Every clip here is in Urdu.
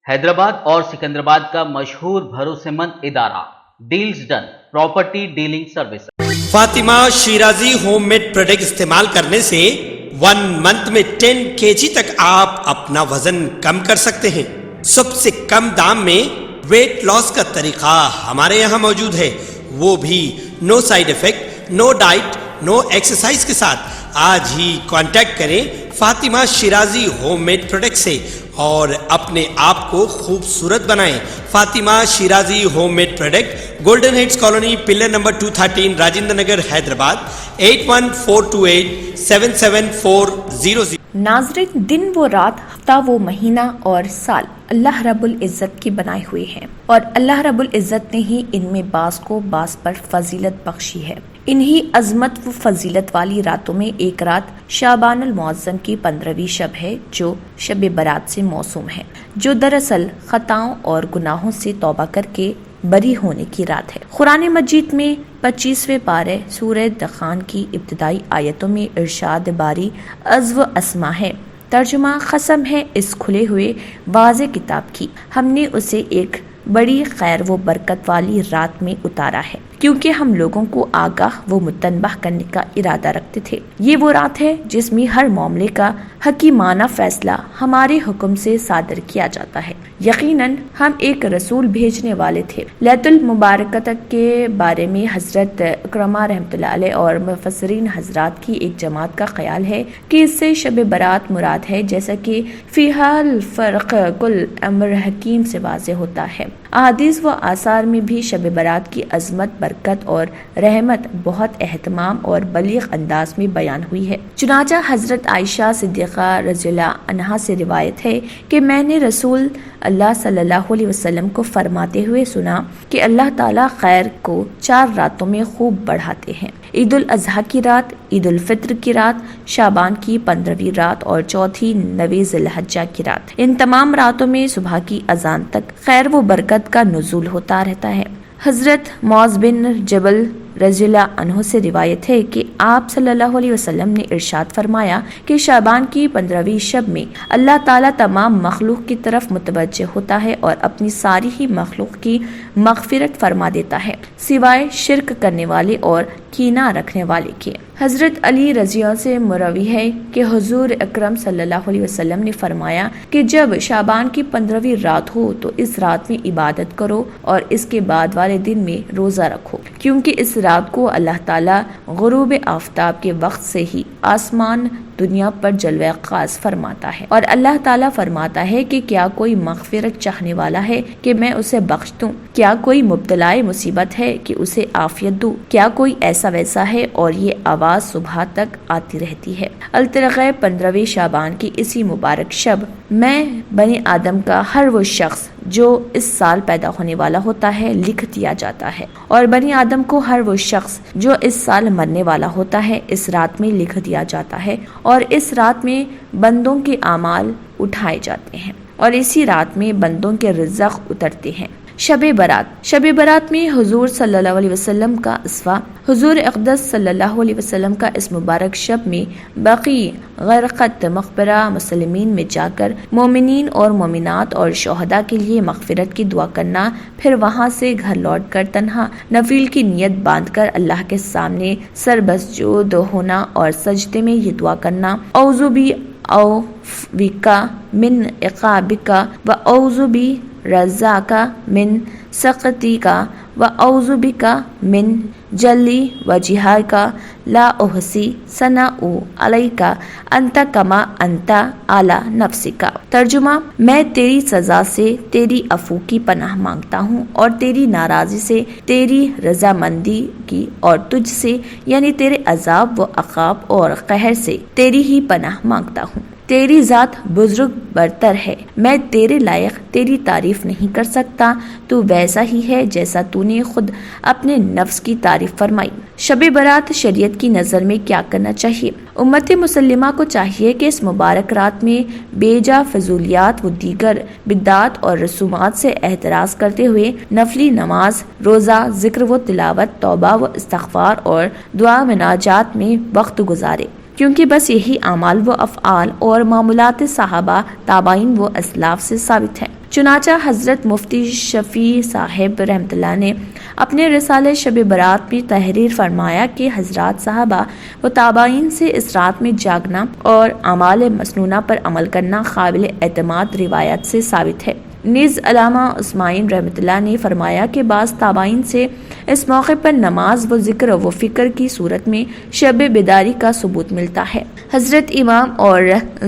حیدرآباد اور سکندرآباد کا مشہور بھروسے مند ادارہ deals done property dealing service. Fatima Shirazi homemade product استعمال کرنے سے 1 منتھ میں 10 kg تک آپ اپنا وزن کم کر سکتے ہیں۔ سب سے کم دام میں ویٹ لاس کا طریقہ ہمارے یہاں موجود ہے، وہ بھی no side effect, no diet, no exercise کے ساتھ۔ آج ہی کانٹیکٹ کریں Fatima Shirazi homemade product سے اور اپنے آپ کو خوبصورت بنائیں۔ Fatima Shirazi homemade product, golden heights colony, pillar number 213، Rajendra Nagar, Hyderabad, 8142877400۔ ناظرین، دن وہ رات، ہفتہ وہ مہینہ اور سال اللہ رب العزت کے بنائے ہوئے ہیں، اور اللہ رب العزت نے ہی ان میں بعض کو بعض پر فضیلت بخشی ہے۔ انہی عظمت و فضیلت والی راتوں میں ایک رات شعبان المعظم کی 15ویں شب ہے، جو شب برات سے موسوم ہے، جو دراصل خطاؤں اور گناہوں سے توبہ کر کے بری ہونے کی رات ہے۔ قرآن مجید میں 25ویں پارے سورہ دخان کی ابتدائی آیتوں میں ارشاد باری از و اسما ہے، ترجمہ قسم ہے اس کھلے ہوئے واضح کتاب کی، ہم نے اسے ایک بڑی خیر و برکت والی رات میں اتارا ہے، کیونکہ ہم لوگوں کو آگاہ و متنبہ کرنے کا ارادہ رکھتے تھے۔ یہ وہ رات ہے جس میں ہر معاملے کا حکیمانہ فیصلہ ہمارے حکم سے صادر کیا جاتا ہے۔ یقیناً ہم ایک رسول بھیجنے والے تھے۔ لیلۃ المبارکہ کے بارے میں حضرت اکرمہ رحمۃ اللہ علیہ اور مفسرین حضرات کی ایک جماعت کا خیال ہے کہ اس سے شب برات مراد ہے، جیسا کہ فیہا الفرق کل امر حکیم سے واضح ہوتا ہے۔ احادیث و آثار میں بھی شب برات کی عظمت، برکت اور رحمت بہت اہتمام اور بلیغ انداز میں بیان ہوئی ہے۔ چنانچہ حضرت عائشہ صدیقہ رضی اللہ عنہا سے روایت ہے کہ میں نے رسول اللہ صلی اللہ علیہ وسلم کو فرماتے ہوئے سنا کہ اللہ تعالیٰ خیر کو 4 راتوں میں خوب بڑھاتے ہیں: عید الاضحیٰ کی رات، عید الفطر کی رات، شعبان کی 15ویں رات اور چوتھی 9 ذی الحجہ کی رات۔ ان تمام راتوں میں صبح کی اذان تک خیر و برکت کا نزول ہوتا رہتا ہے۔ حضرت معاذ بن جبل رضی اللہ عنہ سے روایت ہے کہ آپ صلی اللہ علیہ وسلم نے ارشاد فرمایا کہ شعبان کی 15ویں شب میں اللہ تعالیٰ تمام مخلوق کی طرف متوجہ ہوتا ہے اور اپنی ساری ہی مخلوق کی مغفرت فرما دیتا ہے، سوائے شرک کرنے والے اور کینہ رکھنے والے کے۔ حضرت علی رضی اللہ سے مروی ہے کہ حضور اکرم صلی اللہ علیہ وسلم نے فرمایا کہ جب شعبان کی 15ویں رات ہو تو اس رات میں عبادت کرو اور اس کے بعد والے دن میں روزہ رکھو، کیونکہ اس رات کو اللہ تعالیٰ غروب آفتاب کے وقت سے ہی آسمان دنیا پر جلوہ خاص فرماتا ہے، اور اللہ تعالیٰ فرماتا ہے کہ کیا کوئی مغفرت چاہنے والا ہے کہ میں اسے بخش دوں، کیا کوئی مبتلا مصیبت ہے کہ اسے عافیت دوں، کیا کوئی ایسا ویسا ہے، اور یہ آواز صبح تک آتی رہتی ہے۔ الترغہ 15ویں شعبان کی اسی مبارک شب میں بنی آدم کا ہر وہ شخص جو اس سال پیدا ہونے والا ہوتا ہے لکھ دیا جاتا ہے، اور بنی آدم کو ہر وہ شخص جو اس سال مرنے والا ہوتا ہے اس رات میں لکھ دیا جاتا ہے، اور اس رات میں بندوں کے اعمال اٹھائے جاتے ہیں، اور اسی رات میں بندوں کے رزق اترتے ہیں۔ شب برات میں حضور صلی اللہ علیہ وسلم کا اسوا، حضور اقدس صلی اللہ علیہ وسلم کا اس مبارک شب میں بقیع غرقت مقبرہ مسلمین میں جا کر مومنین اور مومنات اور شہداء کے لیے مغفرت کی دعا کرنا، پھر وہاں سے گھر لوٹ کر تنہا نفل کی نیت باندھ کر اللہ کے سامنے سربسجود ہونا اور سجدے میں یہ دعا کرنا: اعوذ بک من عقابک و اعوذ برضاک من سخطک و اعوذ بک من جلی وجہک لا احصی ثناء علیک انت کما انت علی نفسک۔ ترجمہ: میں تیری سزا سے تیری عفو کی پناہ مانگتا ہوں، اور تیری ناراضی سے تیری رضامندی کی، اور تجھ سے یعنی تیرے عذاب و عقاب اور قہر سے تیری ہی پناہ مانگتا ہوں۔ تیری ذات بزرگ برتر ہے، میں تیرے لائق تیری تعریف نہیں کر سکتا، تو ویسا ہی ہے جیسا تو نے خود اپنے نفس کی تعریف فرمائی۔ شب برات شریعت کی نظر میں کیا کرنا چاہیے؟ امت مسلمہ کو چاہیے کہ اس مبارک رات میں بے جا فضولیات و دیگر بدعات اور رسومات سے احتراز کرتے ہوئے نفلی نماز، روزہ، ذکر و تلاوت، توبہ و استغفار اور دعا مناجات میں وقت گزارے، کیونکہ بس یہی اعمال و افعال اور معمولات صحابہ، تابعین و اسلاف سے ثابت ہے۔ چنانچہ حضرت مفتی شفیع صاحب رحمۃ اللہ نے اپنے رسالے شب برات میں تحریر فرمایا کہ حضرات صحابہ و تابعین سے اس رات میں جاگنا اور اعمال مسنونہ پر عمل کرنا قابل اعتماد روایت سے ثابت ہے۔ نیز علامہ اسماعیل رحمۃ اللہ نے فرمایا کہ بعض تابعین سے اس موقع پر نماز و ذکر و فکر کی صورت میں شب بیداری کا ثبوت ملتا ہے۔ حضرت امام اور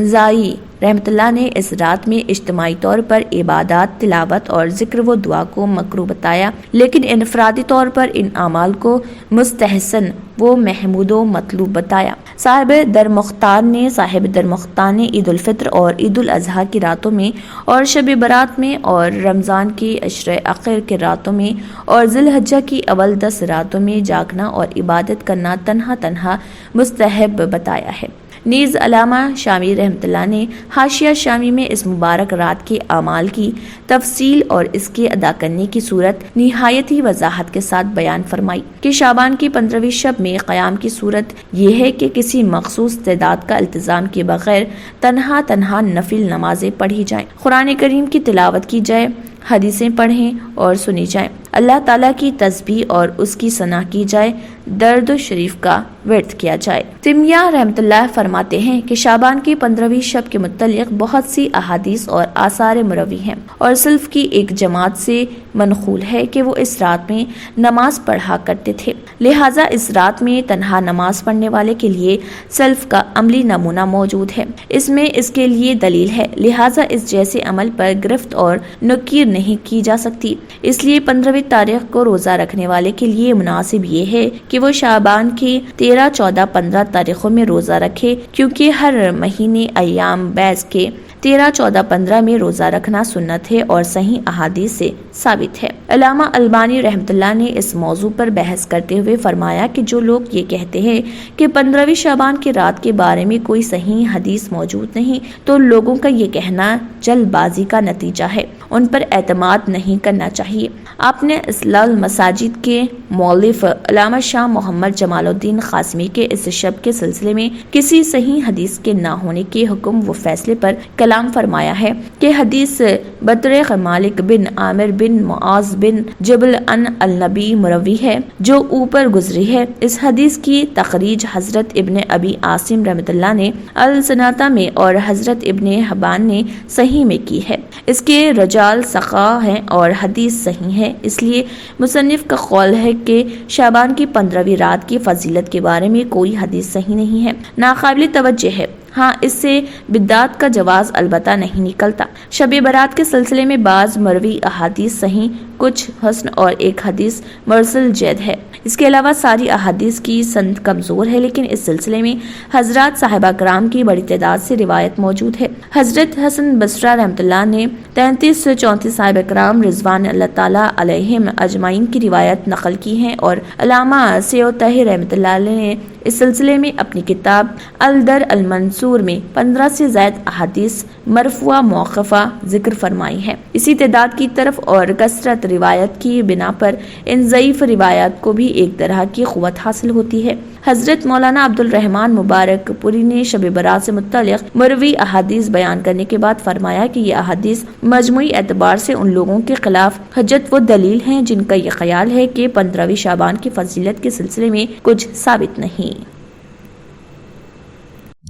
زائی رحمۃ اللہ نے اس رات میں اجتماعی طور پر عبادات، تلاوت اور ذکر و دعا کو مکروہ بتایا، لیکن انفرادی طور پر ان اعمال کو مستحسن و محمود و مطلوب بتایا۔ صاحب در مختار نے عید الفطر اور عید الاضحیٰ کی راتوں میں اور شب برات میں اور رمضان کی عشر اخیر کے راتوں میں اور ذی الحجہ کی اول 10 راتوں میں جاگنا اور عبادت کرنا تنہا مستحب بتایا ہے۔ نیز علامہ شامی رحمۃ اللہ نے حاشیہ شامی میں اس مبارک رات کے اعمال کی تفصیل اور اس کے ادا کرنے کی صورت نہایت ہی وضاحت کے ساتھ بیان فرمائی کہ شعبان کی 15ویں شب میں قیام کی صورت یہ ہے کہ کسی مخصوص تعداد کا التزام کے بغیر تنہا نفل نمازیں پڑھی جائیں، قرآن کریم کی تلاوت کی جائے، حدیثیں پڑھیں اور سنی جائیں، اللہ تعالیٰ کی تسبیح اور اس کی ثنا کی جائے، درد شریف کا ورد کیا جائے۔ تیمیہ رحمۃ اللہ فرماتے ہیں کہ شعبان کی 15ویں شب کے متعلق بہت سی احادیث اور آثار مروی ہیں اور سلف کی ایک جماعت سے منقول ہے کہ وہ اس رات میں نماز پڑھا کرتے تھے، لہٰذا اس رات میں تنہا نماز پڑھنے والے کے لیے سلف کا عملی نمونہ موجود ہے، اس میں اس کے لیے دلیل ہے، لہٰذا اس جیسے عمل پر گرفت اور نکیر نہیں کی جا سکتی۔ اس لیے 15ویں تاریخ کو روزہ رکھنے والے کے لیے مناسب یہ ہے کہ وہ شعبان کی 13، 14، 15 تاریخوں میں روزہ رکھے، کیونکہ ہر مہینے ایام بیض کے 13، 14، 15 میں روزہ رکھنا سنت ہے اور صحیح احادیث سے ثابت ہے۔ علامہ البانی رحمۃ اللہ نے اس موضوع پر بحث کرتے ہوئے فرمایا کہ جو لوگ یہ کہتے ہیں کہ 15ویں شعبان کی رات کے بارے میں کوئی صحیح حدیث موجود نہیں، تو لوگوں کا یہ کہنا جلد بازی کا نتیجہ ہے، ان پر اعتماد نہیں کرنا چاہیے۔ آپ نے اصلاح المساجد کے مؤلف علامہ شاہ محمد جمال الدین قاسمی کے اس شب کے سلسلے میں کسی صحیح حدیث کے نہ ہونے کے حکم و فیصلے پر کلام فرمایا ہے کہ حدیث بطریق مالک بن عامر بن معاذ بن جبل ان النبی مروی ہے جو اوپر گزری ہے۔ اس حدیث کی تخریج حضرت ابن ابی عاصم رحمۃ اللہ نے السناتہ میں اور حضرت ابن حبان نے صحیح میں کی ہے، اس کے رجال ثقہ ہیں اور حدیث صحیح ہے، اس لیے مصنف کا قول ہے کہ شعبان کی 15ویں رات کی فضیلت کے بارے میں کوئی حدیث صحیح نہیں ہے، ناقابل توجہ ہے۔ ہاں، اس سے بدعت کا جواز البتہ نہیں نکلتا۔ شب برات کے سلسلے میں بعض مروی احادیث صحیح، کچھ حسن اور ایک حدیث مرسل جید ہے۔ اس کے علاوہ ساری احادیث کی سند کمزور ہے، لیکن اس سلسلے میں حضرات صحابہ کرام کی بڑی تعداد سے روایت موجود ہے۔ حضرت حسن بصری رحمۃ اللہ نے 33 سے 34 صحابہ کرام رضوان اللہ تعالیٰ علیہم اجمعین کی روایت نقل کی ہیں اور علامہ سیوطی رحمۃ اللہ علیہ نے اس سلسلے میں اپنی کتاب الدر المنصور میں 15 سے زائد احادیث مرفوعہ موقوفہ ذکر فرمائی ہے۔ اسی تعداد کی طرف اور کثرت روایت کی بنا پر ان ضعیف روایات کو بھی ایک طرح کی قوت حاصل ہوتی ہے۔ حضرت مولانا عبد الرحمن مبارک پوری نے شب برات سے متعلق مروی احادیث بیان کرنے کے بعد فرمایا کہ یہ احادیث مجموعی اعتبار سے ان لوگوں کے خلاف حجت و دلیل ہیں جن کا یہ خیال ہے کہ 15ویں شعبان کی فضیلت کے سلسلے میں کچھ ثابت نہیں۔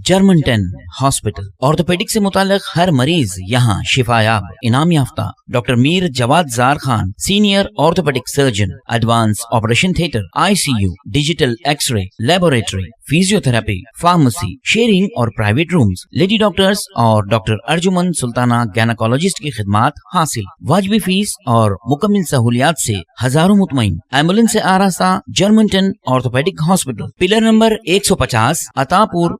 جرمنٹن ہاسپٹل آرتھوپیڈک سے متعلق ہر مریض یہاں شفا یاب، انعام یافتہ ڈاکٹر میر جواد زار Khan, senior orthopaedic surgeon, advance operation theatre, ICU، digital X ray, laboratory, physio therapy, pharmacy, sharing اور پرائیویٹ رومز، لیڈی ڈاکٹرز اور ڈاکٹر ارجمن سلطانہ گینیکولوجسٹ کی خدمات حاصل، واجبی فیس اور مکمل سہولیات سے ہزاروں مطمئن، ایمبولینس سے آراستہ جرمنٹن orthopaedic hospital, pillar number 150، Attapur,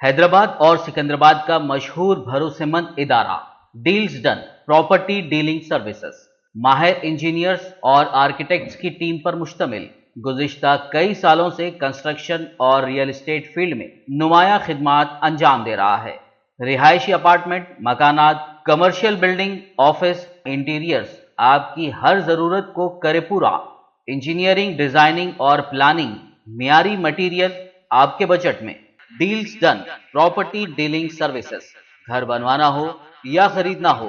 Hyderabad اور سکندرآباد کا مشہور بھروسے مند ادارہ deals done property dealing services ماہر انجینئرز اور آرکیٹیکٹس کی ٹیم پر مشتمل گزشتہ کئی سالوں سے کنسٹرکشن اور ریئل اسٹیٹ فیلڈ میں نمایاں خدمات انجام دے رہا ہے۔ رہائشی اپارٹمنٹ، مکانات، کمرشل بلڈنگ، آفس، انٹیریئرز، آپ کی ہر ضرورت کو کرے پورا۔ انجینئرنگ، ڈیزائننگ اور پلاننگ، معیاری مٹیریل آپ کے بجٹ میں۔ Deals done property dealing services, گھر بنوانا ہو یا خریدنا ہو،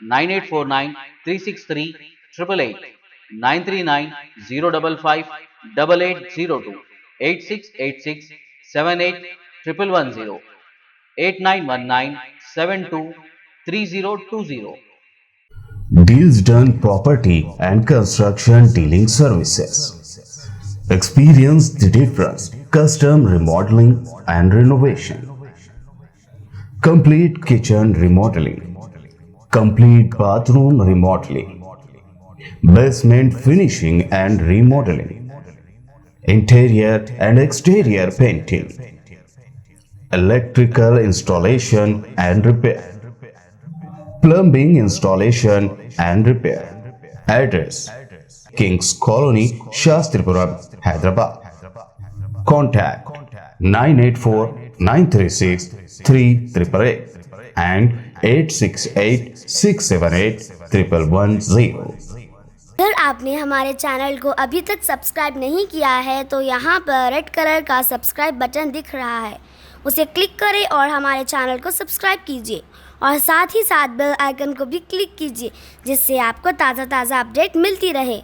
9849-363-888, 939-055-8802, 8686-78-110, 8919-723020। Deals Done Property and Construction Dealing Services. Experience the difference. Custom remodeling and renovation. Complete kitchen remodeling. Complete bathroom remodeling. Basement finishing and remodeling. Interior and exterior painting. Electrical installation and repair. Plumbing installation and repair. Address: Kings Colony, Shastripuram, Hyderabad. Contact 984-936-3888 and 868-678-1110. اگر آپ نے ہمارے چینل کو ابھی تک سبسکرائب نہیں کیا ہے تو یہاں پر ریڈ کلر کا سبسکرائب بٹن دکھ رہا ہے، اسے کلک کریں اور ہمارے چینل کو سبسکرائب کیجیے اور ساتھ ہی ساتھ بیل آئیکن کو بھی کلک کیجیے، جس سے آپ کو تازہ اپڈیٹ ملتی رہے۔